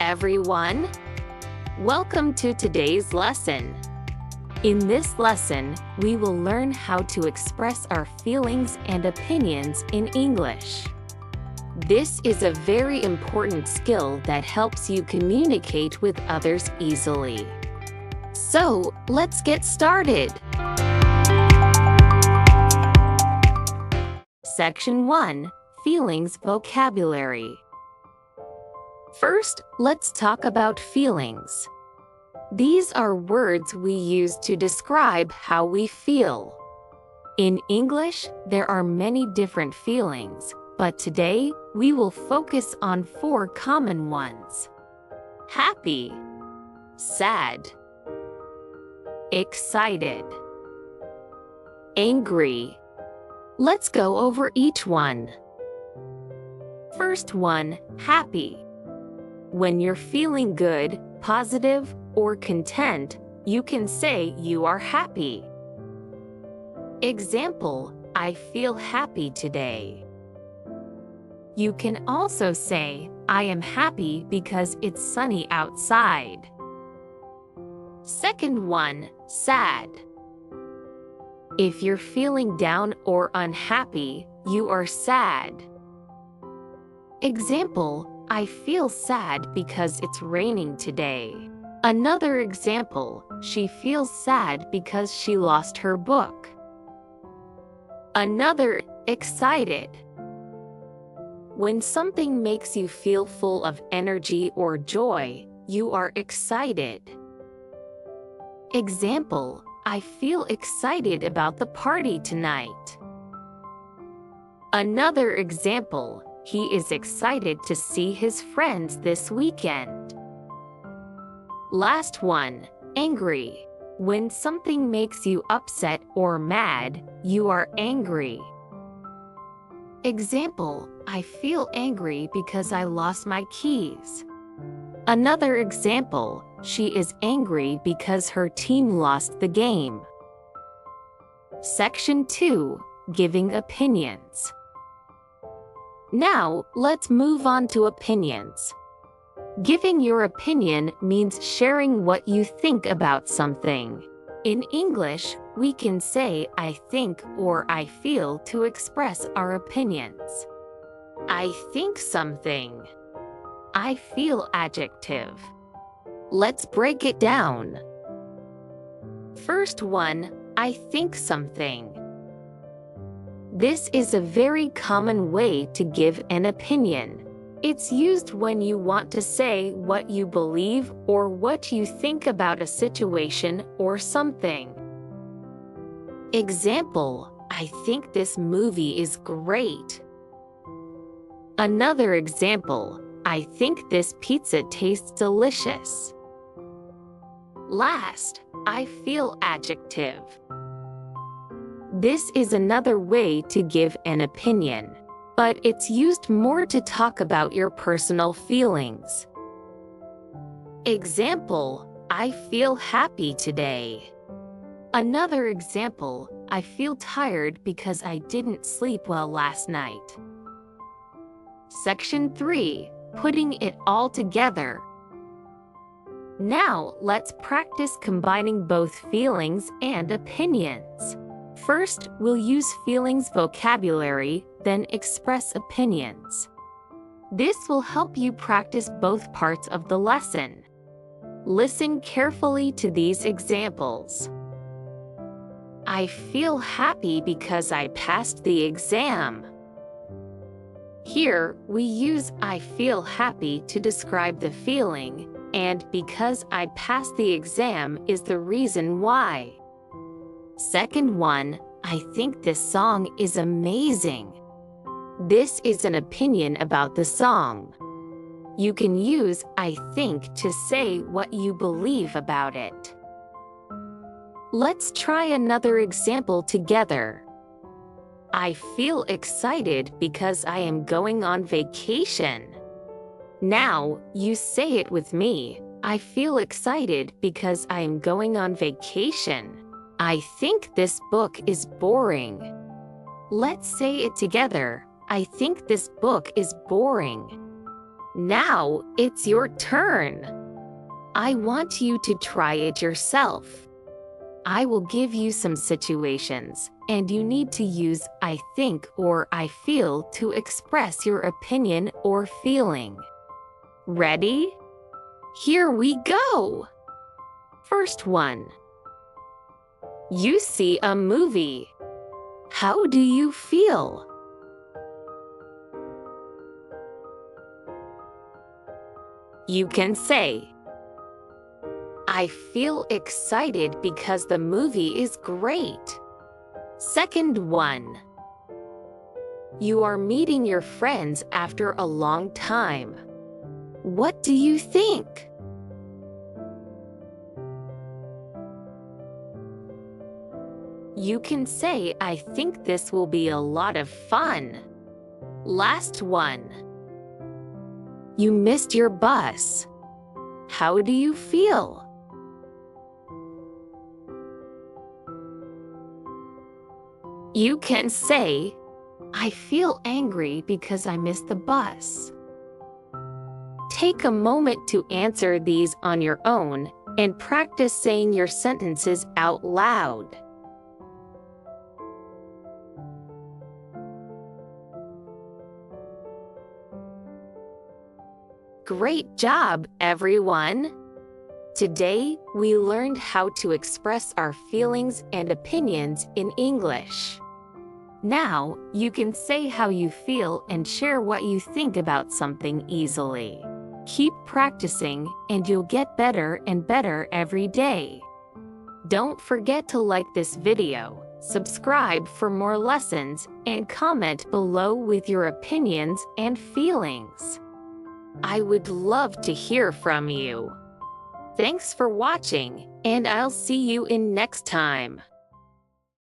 everyone! Welcome to today's lesson. In this lesson, we will learn how to express our feelings and opinions in English. This is a very important skill that helps you communicate with others easily. So, let's get started! Section 1. Feelings Vocabulary. First, let's talk about feelings. These are words we use to describe how we feel. In English, there are many different feelings, but today we will focus on 4 common ones: happy, sad, excited, angry. Let's go over each one. First one, happy. When you're feeling good, positive, or content, you can say you are happy. Example, I feel happy today. You can also say, I am happy because it's sunny outside. Second one, sad. If you're feeling down or unhappy, you are sad. Example, I feel sad because it's raining today. Another example, she feels sad because she lost her book. Another, excited. When something makes you feel full of energy or joy, you are excited. Example, I feel excited about the party tonight. Another example, he is excited to see his friends this weekend. Last one, angry. When something makes you upset or mad, you are angry. Example, I feel angry because I lost my keys. Another example, she is angry because her team lost the game. Section 2, Giving Opinions. Now, let's move on to opinions. Giving your opinion means sharing what you think about something. In English, we can say I think or I feel to express our opinions. I think something. I feel adjective. Let's break it down. First one, I think something. This is a very common way to give an opinion. It's used when you want to say what you believe or what you think about a situation or something. Example, I think this movie is great. Another example, I think this pizza tastes delicious. Last, I feel adjective. This is another way to give an opinion, but it's used more to talk about your personal feelings. Example, I feel happy today. Another example, I feel tired because I didn't sleep well last night. Section 3, Putting it all together. Now, let's practice combining both feelings and opinions. First, we'll use feelings vocabulary, then express opinions. This will help you practice both parts of the lesson. Listen carefully to these examples. I feel happy because I passed the exam. Here, we use I feel happy to describe the feeling, and because I passed the exam is the reason why. Second one, I think this song is amazing. This is an opinion about the song. You can use I think to say what you believe about it. Let's try another example together. I feel excited because I am going on vacation. Now, you say it with me. I feel excited because I am going on vacation. I think this book is boring. Let's say it together. I think this book is boring. Now it's your turn. I want you to try it yourself. I will give you some situations, and you need to use I think or I feel to express your opinion or feeling. Ready? Here we go! First one. You see a movie. How do you feel? You can say, I feel excited because the movie is great. Second one. You are meeting your friends after a long time. What do you think? You can say, I think this will be a lot of fun. Last one. You missed your bus. How do you feel? You can say, I feel angry because I missed the bus. Take a moment to answer these on your own and practice saying your sentences out loud. Great job, everyone! Today, we learned how to express our feelings and opinions in English. Now, you can say how you feel and share what you think about something easily. Keep practicing, and you'll get better and better every day. Don't forget to like this video, subscribe for more lessons, and comment below with your opinions and feelings. I would love to hear from you. Thanks for watching, and I'll see you in next time.